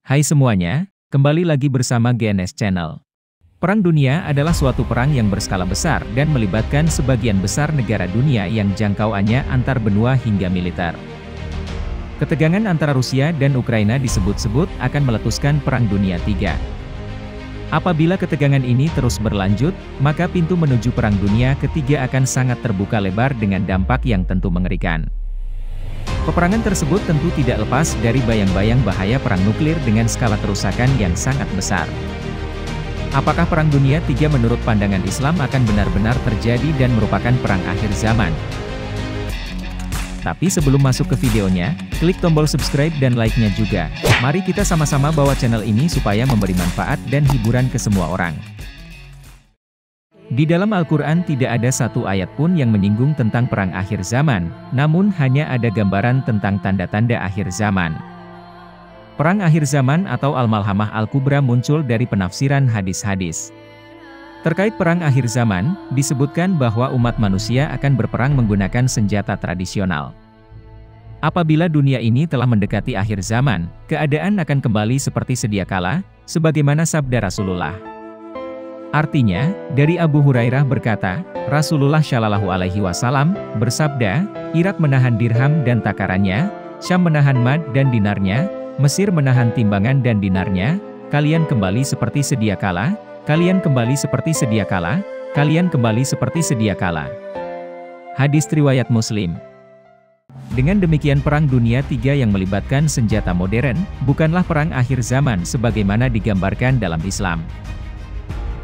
Hai semuanya, kembali lagi bersama GNS Channel. Perang dunia adalah suatu perang yang berskala besar dan melibatkan sebagian besar negara dunia yang jangkauannya antar benua hingga militer. Ketegangan antara Rusia dan Ukraina disebut-sebut akan meletuskan Perang Dunia III. Apabila ketegangan ini terus berlanjut, maka pintu menuju Perang Dunia Ketiga akan sangat terbuka lebar dengan dampak yang tentu mengerikan. Peperangan tersebut tentu tidak lepas dari bayang-bayang bahaya perang nuklir dengan skala kerusakan yang sangat besar. Apakah Perang Dunia III menurut pandangan Islam akan benar-benar terjadi dan merupakan perang akhir zaman? Tapi sebelum masuk ke videonya, klik tombol subscribe dan like-nya juga. Mari kita sama-sama bawa channel ini supaya memberi manfaat dan hiburan ke semua orang. Di dalam Al-Quran tidak ada satu ayat pun yang menyinggung tentang perang akhir zaman, namun hanya ada gambaran tentang tanda-tanda akhir zaman. Perang akhir zaman atau Al-Malhamah Al-Kubra muncul dari penafsiran hadis-hadis. Terkait perang akhir zaman, disebutkan bahwa umat manusia akan berperang menggunakan senjata tradisional. Apabila dunia ini telah mendekati akhir zaman, keadaan akan kembali seperti sedia kala, sebagaimana sabda Rasulullah. Artinya, dari Abu Hurairah berkata, Rasulullah Shallallahu Alaihi Wasallam bersabda, Irak menahan dirham dan takarannya, Syam menahan mad dan dinarnya, Mesir menahan timbangan dan dinarnya, kalian kembali seperti sedia kala, kalian kembali seperti sedia kala, kalian kembali seperti sedia kala. Hadis riwayat Muslim. Dengan demikian Perang Dunia III yang melibatkan senjata modern, bukanlah perang akhir zaman sebagaimana digambarkan dalam Islam.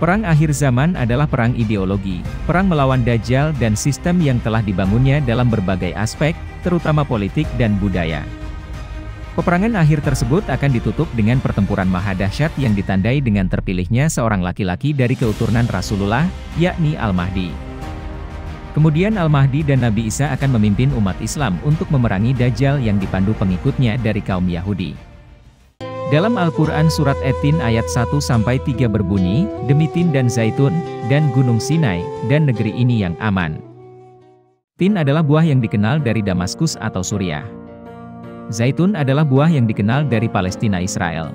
Perang akhir zaman adalah perang ideologi, perang melawan Dajjal dan sistem yang telah dibangunnya dalam berbagai aspek, terutama politik dan budaya. Peperangan akhir tersebut akan ditutup dengan pertempuran maha dahsyat yang ditandai dengan terpilihnya seorang laki-laki dari keturunan Rasulullah, yakni Al-Mahdi. Kemudian Al-Mahdi dan Nabi Isa akan memimpin umat Islam untuk memerangi Dajjal yang dipandu pengikutnya dari kaum Yahudi. Dalam Al-Quran Surat At-Tin ayat 1-3 berbunyi, Demi Tin dan Zaitun, dan Gunung Sinai, dan negeri ini yang aman. Tin adalah buah yang dikenal dari Damaskus atau Suriah. Zaitun adalah buah yang dikenal dari Palestina Israel.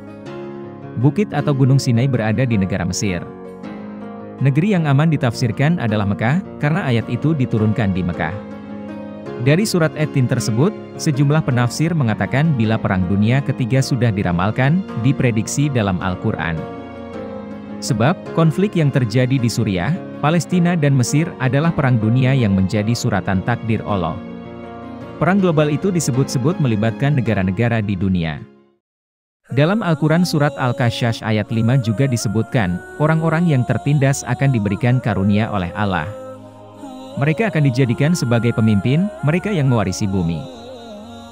Bukit atau Gunung Sinai berada di negara Mesir. Negeri yang aman ditafsirkan adalah Mekah, karena ayat itu diturunkan di Mekah. Dari surat At-Tin tersebut, sejumlah penafsir mengatakan bila Perang Dunia Ketiga sudah diramalkan, diprediksi dalam Al-Quran. Sebab, konflik yang terjadi di Suriah, Palestina dan Mesir adalah perang dunia yang menjadi suratan takdir Allah. Perang global itu disebut-sebut melibatkan negara-negara di dunia. Dalam Al-Quran Surat Al-Kasyash ayat 5 juga disebutkan, orang-orang yang tertindas akan diberikan karunia oleh Allah. Mereka akan dijadikan sebagai pemimpin, mereka yang mewarisi bumi.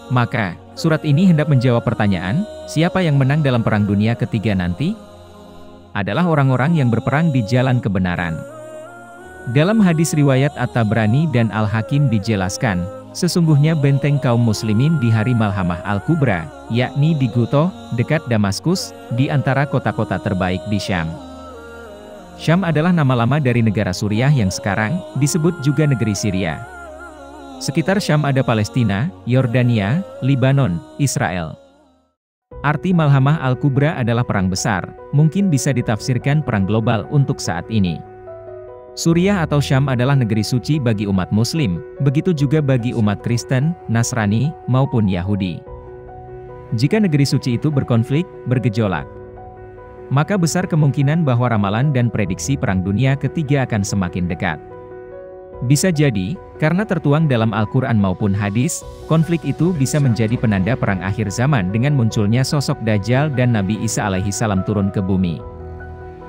Maka, surat ini hendak menjawab pertanyaan, siapa yang menang dalam Perang Dunia Ketiga nanti? Adalah orang-orang yang berperang di jalan kebenaran. Dalam hadis riwayat At-Tabrani dan Al-Hakim dijelaskan, sesungguhnya benteng kaum muslimin di hari Malhamah Al-Kubra, yakni di Gutoh, dekat Damaskus, di antara kota-kota terbaik di Syam. Syam adalah nama lama dari negara Suriah yang sekarang disebut juga negeri Syria. Sekitar Syam ada Palestina, Yordania, Libanon, Israel. Arti Malhamah Al-Kubra adalah perang besar, mungkin bisa ditafsirkan perang global untuk saat ini. Suriah atau Syam adalah negeri suci bagi umat Muslim, begitu juga bagi umat Kristen, Nasrani, maupun Yahudi. Jika negeri suci itu berkonflik, bergejolak, maka besar kemungkinan bahwa ramalan dan prediksi Perang Dunia Ketiga akan semakin dekat. Bisa jadi, karena tertuang dalam Al-Quran maupun hadis, konflik itu bisa menjadi penanda perang akhir zaman dengan munculnya sosok Dajjal dan Nabi Isa alaihi salam turun ke bumi.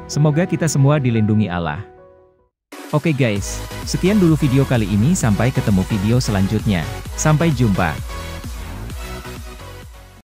Semoga kita semua dilindungi Allah. Oke guys, sekian dulu video kali ini, sampai ketemu video selanjutnya. Sampai jumpa.